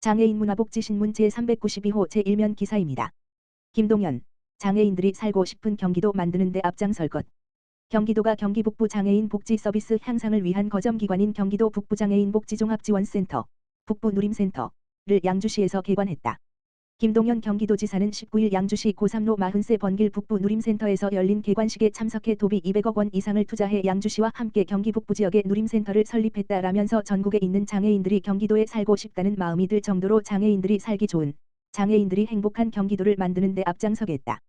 장애인 문화복지신문 제392호 제1면 기사입니다. 김동연, 장애인들이 살고 싶은 경기도 만드는 데 앞장설 것. 경기도가 경기 북부 장애인 복지 서비스 향상을 위한 거점기관인 경기도 북부장애인 복지종합지원센터, 북부누림센터를 양주시에서 개관했다. 김동연 경기도지사는 19일 양주시 고3로 40세 번길 북부누림센터에서 열린 개관식에 참석해 도비 200억 원 이상을 투자해 양주시와 함께 경기 북부 지역에 누림센터를 설립했다라면서 전국에 있는 장애인들이 경기도에 살고 싶다는 마음이 들 정도로 장애인들이 살기 좋은, 장애인들이 행복한 경기도를 만드는 데 앞장서겠다.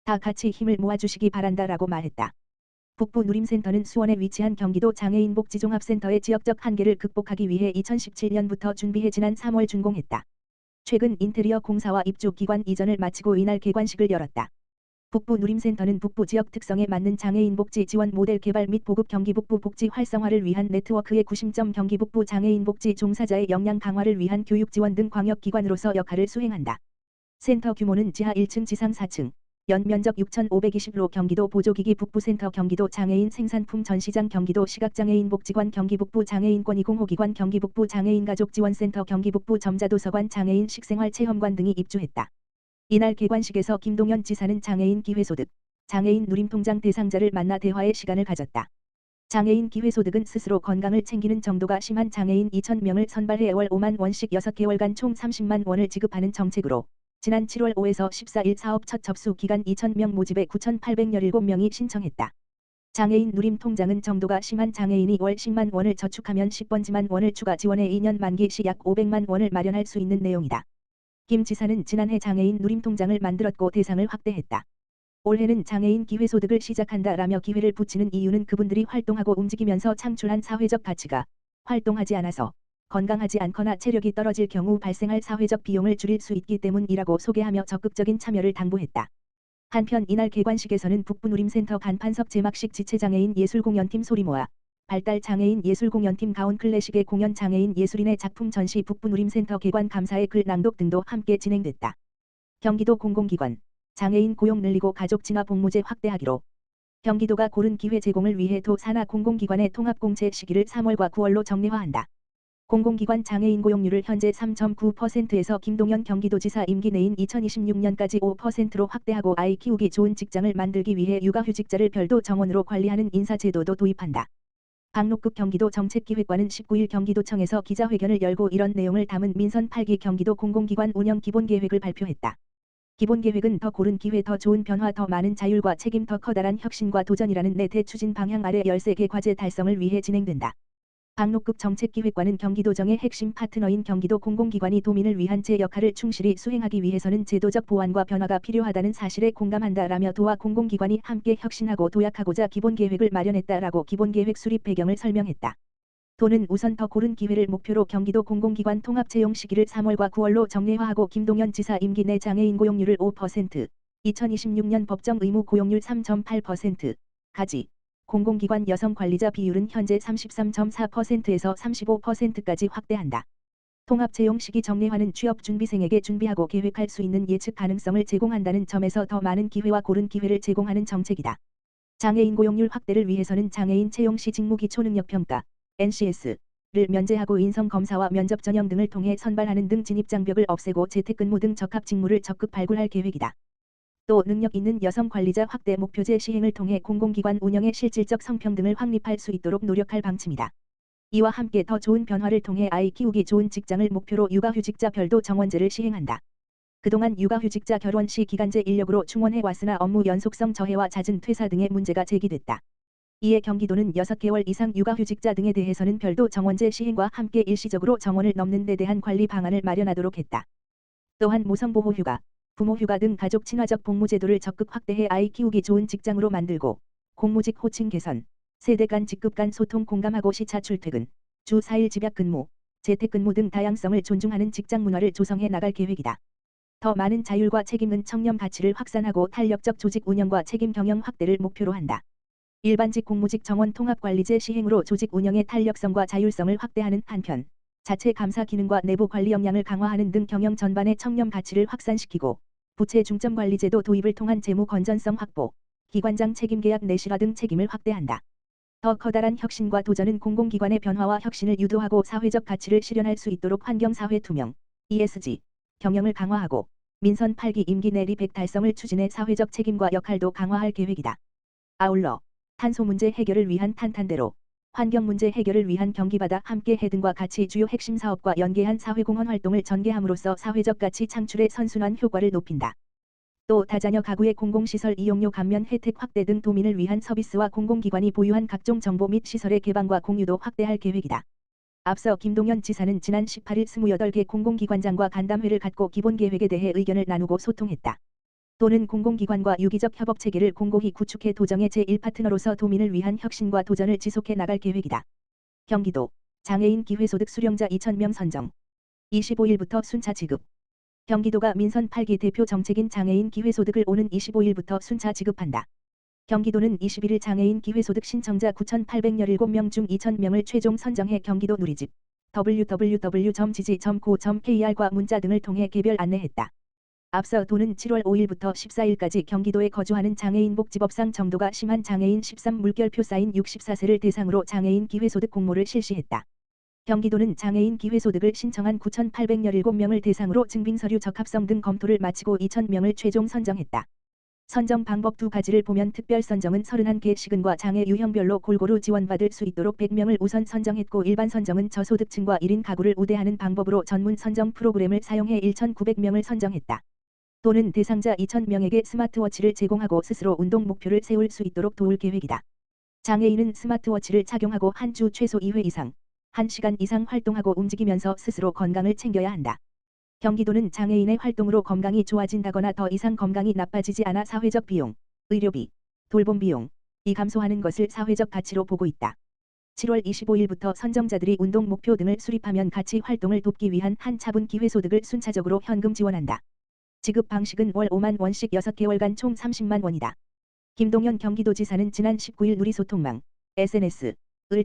다 같이 힘을 모아주시기 바란다라고 말했다. 북부누림센터는 수원에 위치한 경기도 장애인복지종합센터의 지역적 한계를 극복하기 위해 2017년부터 준비해 지난 3월 준공했다. 최근 인테리어 공사와 입주 기관 이전을 마치고 이날 개관식을 열었다. 북부누림센터는 북부 지역 특성에 맞는 장애인 복지 지원 모델 개발 및 보급 경기 북부 복지 활성화를 위한 네트워크의 구심점 경기 북부 장애인 복지 종사자의 역량 강화를 위한 교육 지원 등 광역기관으로서 역할을 수행한다. 센터 규모는 지하 1층 지상 4층, 연면적 6,520로 경기도 보조기기 북부센터 경기도 장애인 생산품 전시장 경기도 시각장애인 복지관 경기 북부 장애인권 205기관 경기 북부 장애인가족지원센터 경기 북부 점자도서관 장애인 식생활체험관 등이 입주했다. 이날 개관식에서 김동연 지사는 장애인 기회소득, 장애인 누림통장 대상자를 만나 대화의 시간을 가졌다. 장애인 기회소득은 스스로 건강을 챙기는 정도가 심한 장애인 2,000명을 선발해 월 5만 원씩 6개월간 총 30만 원을 지급하는 정책으로 지난 7월 5에서 14일 사업 첫 접수 기간 2,000명 모집에 9,817명이 신청했다. 장애인 누림 통장은 정도가 심한 장애인이 월 10만 원을 저축하면 10번지만 원을 추가 지원해 2년 만기 시 약 500만 원을 마련할 수 있는 내용이다. 김 지사는 지난해 장애인 누림 통장을 만들었고 대상을 확대했다. 올해는 장애인 기회소득을 시작한다라며 기회를 붙이는 이유는 그분들이 활동하고 움직이면서 창출한 사회적 가치가 활동하지 않아서 건강하지 않거나 체력이 떨어질 경우 발생할 사회적 비용을 줄일 수 있기 때문이라고 소개하며 적극적인 참여를 당부했다. 한편 이날 개관식에서는 북부누림센터 간판석 제막식 지체장애인 예술공연팀 소리모아, 발달장애인 예술공연팀 가온클래식의 공연 장애인 예술인의 작품 전시 북부누림센터 개관 감사의 글 낭독 등도 함께 진행됐다. 경기도 공공기관, 장애인 고용 늘리고 가족 진화 복무제 확대하기로 경기도가 고른 기회 제공을 위해 도 산하 공공기관의 통합공채 시기를 3월과 9월로 정례화한다. 공공기관 장애인 고용률을 현재 3.9%에서 김동연 경기도지사 임기 내인 2026년까지 5%로 확대하고 아이 키우기 좋은 직장을 만들기 위해 육아휴직자를 별도 정원으로 관리하는 인사제도도 도입한다. 박노급 경기도 정책기획관은 19일 경기도청에서 기자회견을 열고 이런 내용을 담은 민선 8기 경기도 공공기관 운영 기본계획을 발표했다. 기본계획은 더 고른 기회 더 좋은 변화 더 많은 자율과 책임 더 커다란 혁신과 도전이라는 네 대추진 방향 아래 13개 과제 달성을 위해 진행된다. 박노급 정책기획관은 경기도정의 핵심 파트너인 경기도 공공기관이 도민을 위한 제 역할을 충실히 수행하기 위해서는 제도적 보완과 변화가 필요하다는 사실에 공감한다라며 도와 공공기관이 함께 혁신하고 도약하고자 기본계획을 마련했다라고 기본계획 수립 배경을 설명했다. 도는 우선 더 고른 기회를 목표로 경기도 공공기관 통합 채용 시기를 3월과 9월로 정례화하고 김동연 지사 임기 내 장애인 고용률을 5%, 2026년 법정 의무 고용률 3.8%까지, 공공기관 여성 관리자 비율은 현재 33.4%에서 35%까지 확대한다. 통합 채용 시기 정례화는 취업 준비생에게 준비하고 계획할 수 있는 예측 가능성을 제공한다는 점에서 더 많은 기회와 고른 기회를 제공하는 정책이다. 장애인 고용률 확대를 위해서는 장애인 채용 시 직무기초능력평가 (NCS)를 면제하고 인성검사와 면접 전형 등을 통해 선발하는 등 진입장벽을 없애고 재택근무 등 적합 직무를 적극 발굴할 계획이다. 또 능력 있는 여성 관리자 확대 목표제 시행을 통해 공공기관 운영의 실질적 성평등을 확립할 수 있도록 노력할 방침이다. 이와 함께 더 좋은 변화를 통해 아이 키우기 좋은 직장을 목표로 육아휴직자 별도 정원제를 시행한다. 그동안 육아휴직자 결혼 시 기간제 인력으로 충원해 왔으나 업무 연속성 저해와 잦은 퇴사 등의 문제가 제기됐다. 이에 경기도는 6개월 이상 육아휴직자 등에 대해서는 별도 정원제 시행과 함께 일시적으로 정원을 넘는 데 대한 관리 방안을 마련하도록 했다. 또한 모성보호휴가, 부모휴가 등 가족 친화적 복무제도를 적극 확대해 아이 키우기 좋은 직장으로 만들고 공무직 호칭 개선, 세대 간 직급 간 소통 공감하고 시차 출퇴근, 주 4일 집약 근무, 재택근무 등 다양성을 존중하는 직장 문화를 조성해 나갈 계획이다. 더 많은 자율과 책임은 청렴 가치를 확산하고 탄력적 조직 운영과 책임 경영 확대를 목표로 한다. 일반직 공무직 정원 통합관리제 시행으로 조직 운영의 탄력성과 자율성을 확대하는 한편 자체 감사 기능과 내부 관리 역량을 강화하는 등 경영 전반의 청렴 가치를 확산시키고 부채 중점 관리제도 도입을 통한 재무 건전성 확보, 기관장 책임 계약 내실화 등 책임을 확대한다. 더 커다란 혁신과 도전은 공공기관의 변화와 혁신을 유도하고 사회적 가치를 실현할 수 있도록 환경사회 투명, ESG 경영을 강화하고 민선 8기 임기 내 리백 달성을 추진해 사회적 책임과 역할도 강화할 계획이다. 아울러 탄소 문제 해결을 위한 탄탄대로, 환경 문제 해결을 위한 경기바다 함께해 등과 같이 주요 핵심 사업과 연계한 사회공헌 활동을 전개함으로써 사회적 가치 창출의 선순환 효과를 높인다. 또 다자녀 가구의 공공시설 이용료 감면 혜택 확대 등 도민을 위한 서비스와 공공기관이 보유한 각종 정보 및 시설의 개방과 공유도 확대할 계획이다. 앞서 김동연 지사는 지난 18일 28개 공공기관장과 간담회를 갖고 기본계획에 대해 의견을 나누고 소통했다. 또는 공공기관과 유기적 협업체계를 공고히 구축해 도정의 제1파트너로서 도민을 위한 혁신과 도전을 지속해 나갈 계획이다. 경기도 장애인 기회소득 수령자 2,000명 선정. 25일부터 순차 지급. 경기도가 민선 8기 대표 정책인 장애인 기회소득을 오는 25일부터 순차 지급한다. 경기도는 21일 장애인 기회소득 신청자 9,817명 중 2,000명을 최종 선정해 경기도 누리집 www.지지.go.kr과 문자 등을 통해 개별 안내했다. 앞서 도는 7월 5일부터 14일까지 경기도에 거주하는 장애인 복지법상 정도가 심한 장애인 13 물결표 쌓인 64세를 대상으로 장애인 기회소득 공모를 실시했다. 경기도는 장애인 기회소득을 신청한 9,817명을 대상으로 증빙서류 적합성 등 검토를 마치고 2,000명을 최종 선정했다. 선정 방법 두 가지를 보면 특별 선정은 31개 시군과 장애 유형별로 골고루 지원받을 수 있도록 100명을 우선 선정했고 일반 선정은 저소득층과 1인 가구를 우대하는 방법으로 전문 선정 프로그램을 사용해 1,900명을 선정했다. 또는 대상자 2,000명에게 스마트워치를 제공하고 스스로 운동 목표를 세울 수 있도록 도울 계획이다. 장애인은 스마트워치를 착용하고 한 주 최소 2회 이상, 1시간 이상 활동하고 움직이면서 스스로 건강을 챙겨야 한다. 경기도는 장애인의 활동으로 건강이 좋아진다거나 더 이상 건강이 나빠지지 않아 사회적 비용, 의료비, 돌봄 비용이 감소하는 것을 사회적 가치로 보고 있다. 7월 25일부터 선정자들이 운동 목표 등을 수립하면 같이 활동을 돕기 위한 한 차분 기회소득을 순차적으로 현금 지원한다. 지급 방식은 월 5만 원씩 6개월간 총 30만 원이다. 김동연 경기도지사는 지난 19일 누리소통망, SNS를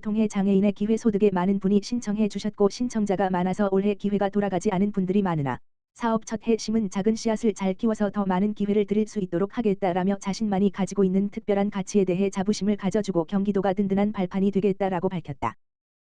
통해 장애인의 기회소득에 많은 분이 신청해 주셨고 신청자가 많아서 올해 기회가 돌아가지 않은 분들이 많으나 사업 첫 해 심은 작은 씨앗을 잘 키워서 더 많은 기회를 드릴 수 있도록 하겠다라며 자신만이 가지고 있는 특별한 가치에 대해 자부심을 가져주고 경기도가 든든한 발판이 되겠다라고 밝혔다.